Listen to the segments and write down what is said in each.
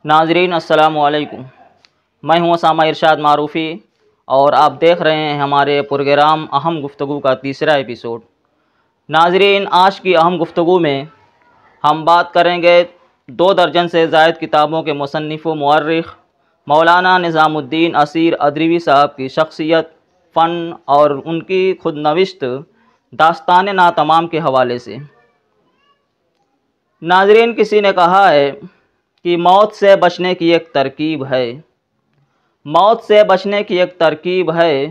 ناظرین السلام علیکم، میں ہوں اسامہ ارشاد معروفی اور آپ دیکھ رہے ہیں ہمارے پروگرام اہم گفتگو کا تیسرا ایپیسوڈ۔ ناظرین، آج کی اہم گفتگو میں ہم بات کریں گے 2 درجن سے زائد کتابوں کے مصنف و مورخ مولانا نظام الدین اسیر ادریوی صاحب کی شخصیت، فن اور ان کی خود نوشت داستان ناتمام کے حوالے سے۔ ناظرین، کسی نے کہا ہے کہ موت سے بچنے کی ایک ترکیب ہے، موت سے بچنے کی ایک ترکیب ہے،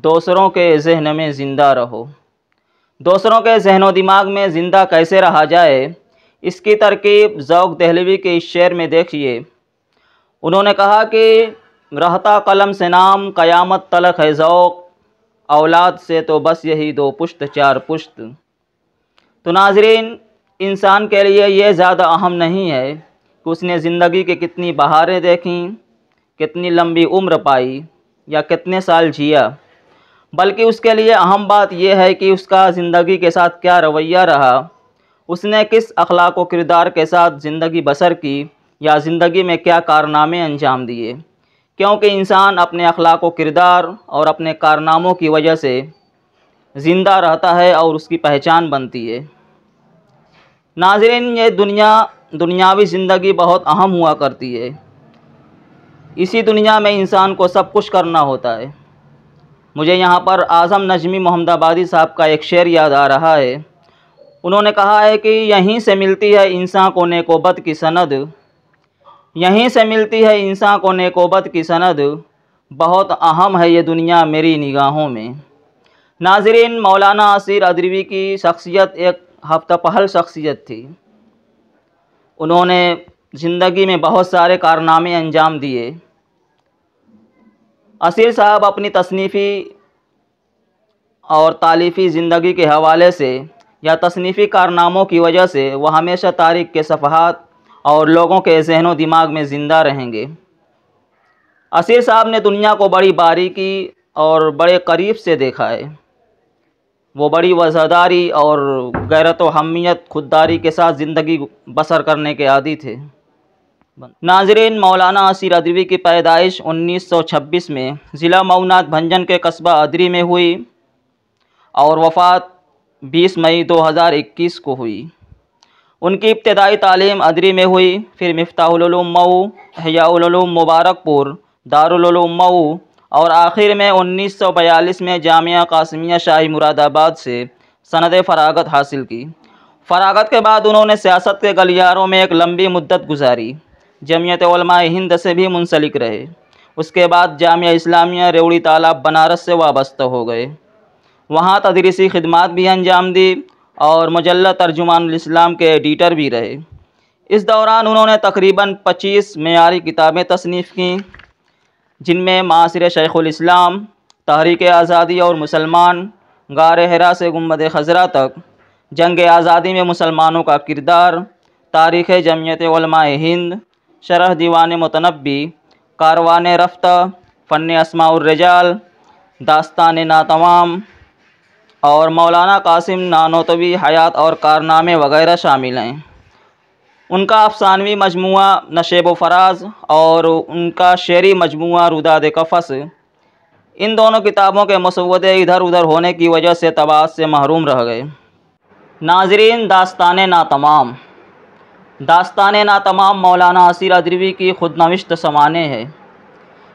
دوسروں کے ذہن میں زندہ رہو۔ دوسروں کے ذہن و دماغ میں زندہ کیسے رہا جائے، اس کی ترکیب ذوق دہلوی کے اس شعر میں دیکھیے۔ انہوں نے کہا کہ رہتا قلم سے نام، قیامت تلک ہے ذوق، اولاد سے تو بس یہی 2 پشت 4 پشت۔ تو ناظرین، انسان کے لیے یہ زیادہ اہم نہیں ہے کہ اس نے زندگی کے کتنی بہاریں دیکھیں، کتنی لمبی عمر پائی یا کتنے سال جیا، بلکہ اس کے لیے اہم بات یہ ہے کہ اس کا زندگی کے ساتھ کیا رویہ رہا، اس نے کس اخلاق و کردار کے ساتھ زندگی بسر کی یا زندگی میں کیا کارنامے انجام دیے، کیونکہ انسان اپنے اخلاق و کردار اور اپنے کارناموں کی وجہ سے زندہ رہتا ہے اور اس کی پہچان بنتی ہے۔ ناظرین، یہ دنیاوی زندگی بہت اہم ہوا کرتی ہے۔ اسی دنیا میں انسان کو سب کچھ کرنا ہوتا ہے۔ مجھے یہاں پر اعظم نجمی محمد آبادی صاحب کا ایک شعر یاد آ رہا ہے۔ انہوں نے کہا ہے کہ یہیں سے ملتی ہے انسان کو نیک و بد کی سند، یہیں سے ملتی ہے انسان کو نیک و بد کی سند، بہت اہم ہے یہ دنیا میری نگاہوں میں۔ ناظرین، مولانا اسیر ادریوی کی شخصیت ایک ہفتہ پہل شخصیت تھی۔ انہوں نے زندگی میں بہت سارے کارنامے انجام دیے۔ اسیر صاحب اپنی تصنیفی اور تالیفی زندگی کے حوالے سے یا تصنیفی کارناموں کی وجہ سے وہ ہمیشہ تاریخ کے صفحات اور لوگوں کے ذہن و دماغ میں زندہ رہیں گے۔ اسیر صاحب نے دنیا کو بڑی باریکی اور بڑے قریب سے دیکھا ہے۔ وہ بڑی وفاداری اور غیرت و حمیت خودداری کے ساتھ زندگی بسر کرنے کے عادی تھے۔ ناظرین، مولانا اسیر ادریوی کی پیدائش 1926 میں ضلع مئو ناتھ بھنجن کے قصبہ ادری میں ہوئی اور وفات 20 مئی 2021 کو ہوئی۔ ان کی ابتدائی تعلیم ادری میں ہوئی، پھر مفتاح العلوم مئو، احیاء العلوم مبارک پور، دارالعلوم مئو اور آخر میں 1942 میں جامعہ قاسمیہ شاہی مراد آباد سے سند فراغت حاصل کی۔ فراغت کے بعد انہوں نے سیاست کے گلیاروں میں ایک لمبی مدت گزاری، جمعیت علماء ہند سے بھی منسلک رہے۔ اس کے بعد جامعہ اسلامیہ ریوڑی تالاب بنارس سے وابستہ ہو گئے، وہاں تدریسی خدمات بھی انجام دی اور مجلہ ترجمان الاسلام کے ایڈیٹر بھی رہے۔ اس دوران انہوں نے تقریباً 25 معیاری کتابیں تصنیف کیں، جن میں معاصر شیخ الاسلام، تحریک آزادی اور مسلمان، غار حرا سے گنبد خضرا تک، جنگ آزادی میں مسلمانوں کا کردار، تاریخ جمعیت علماء ہند، شرح دیوان متنبی، کاروان رفتہ، فن اسماء الرجال، داستان ناتمام اور مولانا قاسم نانوتوی حیات اور کارنامے وغیرہ شامل ہیں۔ ان کا افسانوی مجموعہ نشیب و فراز اور ان کا شعری مجموعہ روداد قفس، ان دونوں کتابوں کے مسودے ادھر ادھر ہونے کی وجہ سے طباعت سے محروم رہ گئے۔ ناظرین، داستان ناتمام۔ داستان ناتمام مولانا اسیر ادریوی کی خود نوشت سوانح ہے۔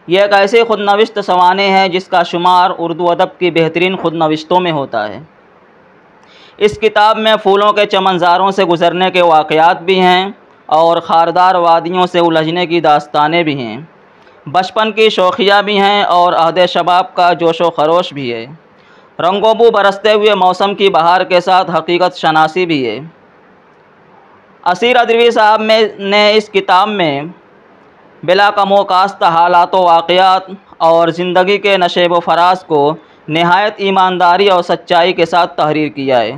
یہ ایک ایسی خود نوشت سوانح ہے جس کا شمار اردو ادب کی بہترین خود نوشتوں میں ہوتا ہے۔ اس کتاب میں پھولوں کے چمنزاروں سے گزرنے کے واقعات بھی ہیں اور خاردار وادیوں سے الجھنے کی داستانیں بھی ہیں، بچپن کی شوخیاں بھی ہیں اور عہد شباب کا جوش و خروش بھی ہے، رنگ و بو برستے ہوئے موسم کی بہار کے ساتھ حقیقت شناسی بھی ہے۔ اسیر ادریوی صاحب نے اس کتاب میں بلا کم و کاست حالات و واقعات اور زندگی کے نشیب و فراز کو نہایت ایمانداری اور سچائی کے ساتھ تحریر کیا ہے،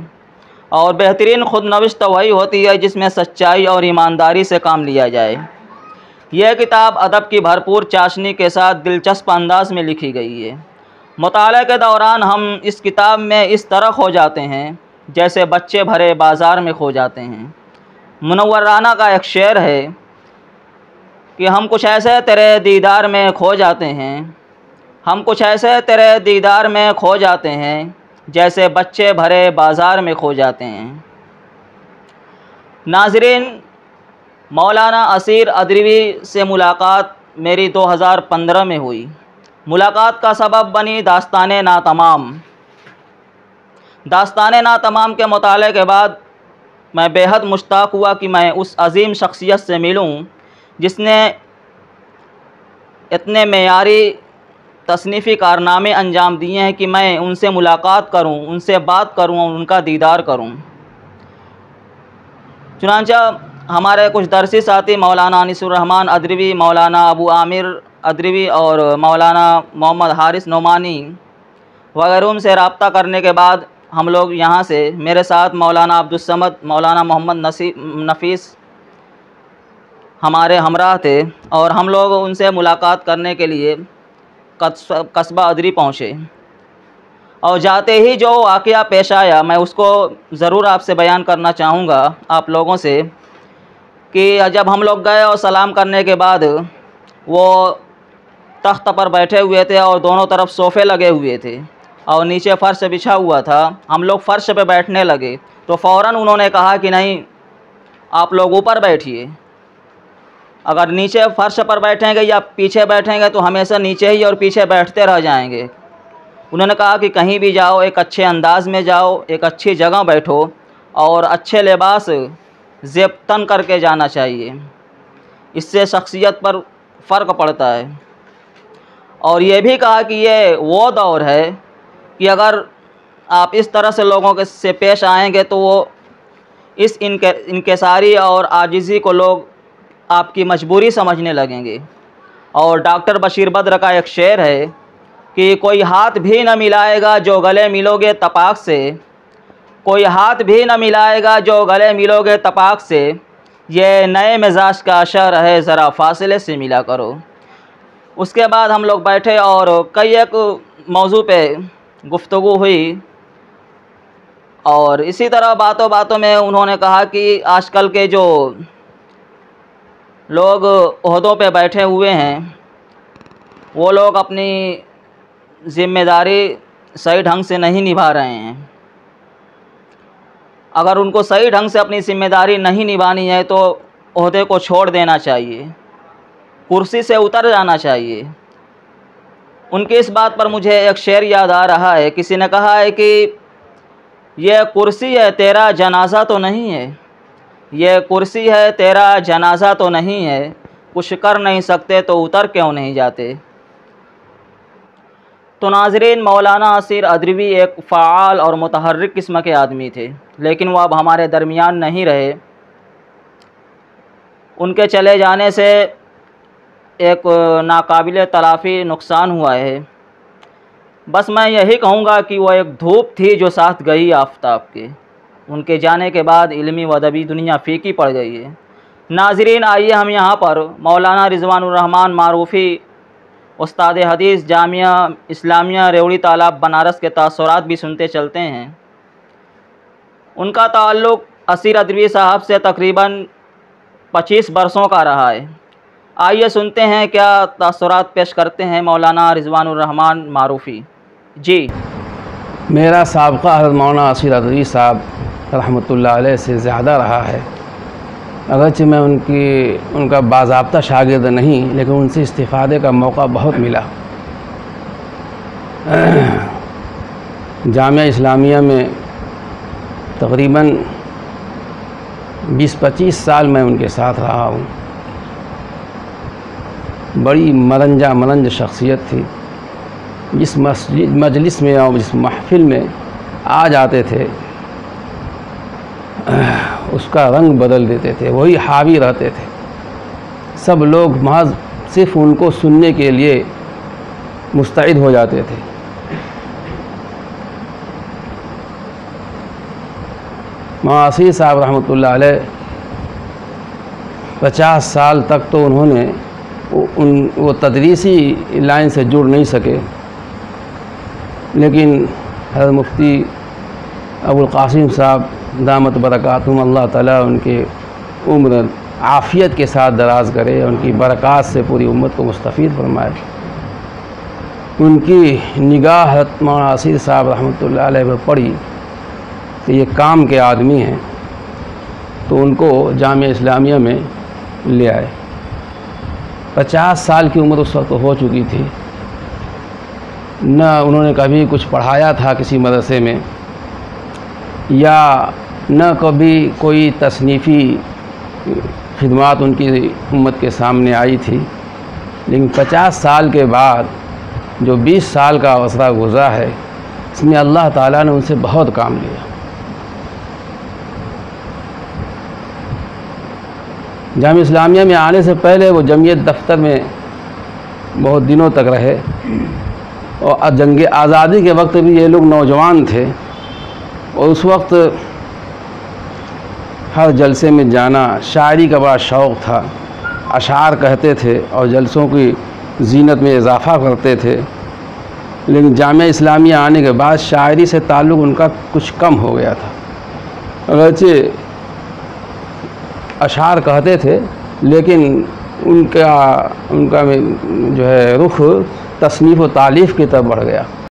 اور بہترین خود نوشت وہی ہوتی ہے جس میں سچائی اور ایمانداری سے کام لیا جائے۔ یہ کتاب ادب کی بھرپور چاشنی کے ساتھ دلچسپ انداز میں لکھی گئی ہے۔ مطالعے کے دوران ہم اس کتاب میں اس طرح کھو جاتے ہیں جیسے بچے بھرے بازار میں کھو جاتے ہیں۔ منورانہ کا ایک شعر ہے، کہ ہم کچھ ایسے تیرے دیدار میں کھو جاتے ہیں، ہم کچھ ایسے تیرے دیدار میں کھو جاتے ہیں جیسے بچے بھرے بازار میں کھو جاتے ہیں۔ ناظرین، مولانا اسیر ادریوی سے ملاقات میری 2015 میں ہوئی۔ ملاقات کا سبب بنی داستان ناتمام۔ داستان ناتمام کے مطالعے کے بعد میں بے حد مشتاق ہوا کہ میں اس عظیم شخصیت سے ملوں جس نے اتنے معیاری تصنیفی کارنامے انجام دیے ہیں کہ میں ان سے ملاقات کروں، ان سے بات کروں اور ان کا دیدار کروں۔ چنانچہ ہمارے کچھ درسی ساتھی مولانا انیس الرحمن ادریوی، مولانا ابو عامر ادریوی اور مولانا محمد حارث نعمانی وغیرہ سے رابطہ کرنے کے بعد ہم لوگ یہاں سے، میرے ساتھ مولانا عبدالصمد، مولانا محمد نفیس ہمارے ہمراہ تھے، اور ہم لوگ ان سے ملاقات کرنے کے لیے قصبہ ادری پہنچے۔ اور جاتے ہی جو واقعہ پیش آیا میں اس کو ضرور آپ سے بیان کرنا چاہوں گا آپ لوگوں سے، کہ جب ہم لوگ گئے اور سلام کرنے کے بعد وہ تخت پر بیٹھے ہوئے تھے اور دونوں طرف صوفے لگے ہوئے تھے اور نیچے فرش بچھا ہوا تھا۔ ہم لوگ فرش پہ بیٹھنے لگے تو فوراً انہوں نے کہا کہ نہیں، آپ لوگ اوپر بیٹھیے، اگر نیچے فرش پر بیٹھیں گے یا پیچھے بیٹھیں گے تو ہمیشہ نیچے ہی اور پیچھے بیٹھتے رہ جائیں گے۔ انہوں نے کہا کہ کہیں بھی جاؤ ایک اچھے انداز میں جاؤ، ایک اچھی جگہ بیٹھو اور اچھے لباس زیب تن کر کے جانا چاہیے، اس سے شخصیت پر فرق پڑتا ہے۔ اور یہ بھی کہا کہ یہ وہ دور ہے کہ اگر آپ اس طرح سے لوگوں سے پیش آئیں گے تو وہ اس انکساری اور عاجزی کو لوگ آپ کی مجبوری سمجھنے لگیں گے۔ اور ڈاکٹر بشیر بدر کا ایک شعر ہے کہ کوئی ہاتھ بھی نہ ملائے گا جو گلے ملو گے تپاک سے، کوئی ہاتھ بھی نہ ملائے گا جو گلے ملو گے تپاک سے، یہ نئے مزاج کا شہر ہے ذرا فاصلے سے ملا کرو۔ اس کے بعد ہم لوگ بیٹھے اور کئی ایک موضوع پہ گفتگو ہوئی، اور اسی طرح باتوں باتوں میں انہوں نے کہا کہ آج کل کے جو لوگ عہدوں پہ بیٹھے ہوئے ہیں وہ لوگ اپنی ذمہ داری صحیح ڈھنگ سے نہیں نبھا رہے ہیں۔ اگر ان کو صحیح ڈھنگ سے اپنی ذمہ داری نہیں نبھانی ہے تو عہدے کو چھوڑ دینا چاہیے، کرسی سے اتر جانا چاہیے۔ ان کی اس بات پر مجھے ایک شعر یاد آ رہا ہے، کسی نے کہا ہے کہ یہ کرسی ہے تیرا جنازہ تو نہیں ہے، یہ کرسی ہے تیرا جنازہ تو نہیں ہے، کچھ کر نہیں سکتے تو اتر کیوں نہیں جاتے۔ تو ناظرین، مولانا اسیر ادریوی ایک فعال اور متحرک قسم کے آدمی تھے، لیکن وہ اب ہمارے درمیان نہیں رہے۔ ان کے چلے جانے سے ایک ناقابل تلافی نقصان ہوا ہے۔ بس میں یہی کہوں گا کہ وہ ایک دھوپ تھی جو ساتھ گئی آفتاب کے، ان کے جانے کے بعد علمی و ادبی دنیا پھیکی پڑ گئی ہے۔ ناظرین، آئیے ہم یہاں پر مولانا رضوان الرحمن معروفی، استاد حدیث، جامعہ اسلامیہ ریوڑی تالاب بنارس کے تاثرات بھی سنتے چلتے ہیں۔ ان کا تعلق اسیر ادریوی صاحب سے تقریباً 25 برسوں کا رہا ہے۔ آئیے سنتے ہیں کیا تاثرات پیش کرتے ہیں مولانا رضوان الرحمن معروفی۔ جی، میرا سابقہ حضرت مولانا اسیر ادریوی صاحب رحمۃ اللہ علیہ سے زیادہ رہا ہے، اگرچہ میں ان کا باضابطہ شاگرد نہیں، لیکن ان سے استفادے کا موقع بہت ملا۔ جامعہ اسلامیہ میں تقریباً 20-25 سال میں ان کے ساتھ رہا ہوں۔ بڑی ملنج شخصیت تھی، جس مجلس میں اور جس محفل میں آ جاتے تھے اس کا رنگ بدل دیتے تھے، وہی حاوی رہتے تھے۔ سب لوگ محض صرف ان کو سننے کے لیے مستعد ہو جاتے تھے۔ مولانا اسیر صاحب رحمۃ اللہ علیہ 50 سال تک تو انہوں نے وہ تدریسی لائن سے جڑ نہیں سکے، لیکن حضرت مفتی ابو القاسم صاحب دامت برکاتہم اللہ تعالیٰ ان کے عمر عافیت کے ساتھ دراز کرے، ان کی برکات سے پوری امت کو مستفید فرمائے۔ ان کی نگاہ حضرت مولانا اسیر صاحب رحمۃ اللہ علیہ پر پڑی کہ یہ کام کے آدمی ہیں، تو ان کو جامعہ اسلامیہ میں لے آئے۔ 50 سال کی عمر اس وقت ہو چکی تھی، نہ انہوں نے کبھی کچھ پڑھایا تھا کسی مدرسے میں، یا نہ کبھی کوئی تصنیفی خدمات ان کی امت کے سامنے آئی تھی، لیکن 50 سال کے بعد جو 20 سال کا عرصہ گزرا ہے، اس میں اللہ تعالیٰ نے ان سے بہت کام لیا۔ جامعہ اسلامیہ میں آنے سے پہلے وہ جمعیت دفتر میں بہت دنوں تک رہے، اور جنگ آزادی کے وقت بھی یہ لوگ نوجوان تھے، اور اس وقت ہر جلسے میں جانا، شاعری کا بڑا شوق تھا، اشعار کہتے تھے اور جلسوں کی زینت میں اضافہ کرتے تھے۔ لیکن جامعہ اسلامیہ آنے کے بعد شاعری سے تعلق ان کا کچھ کم ہو گیا تھا، اگرچہ اشعار کہتے تھے، لیکن ان کا جو ہے رخ تصنیف و تالیف کی طرف بڑھ گیا۔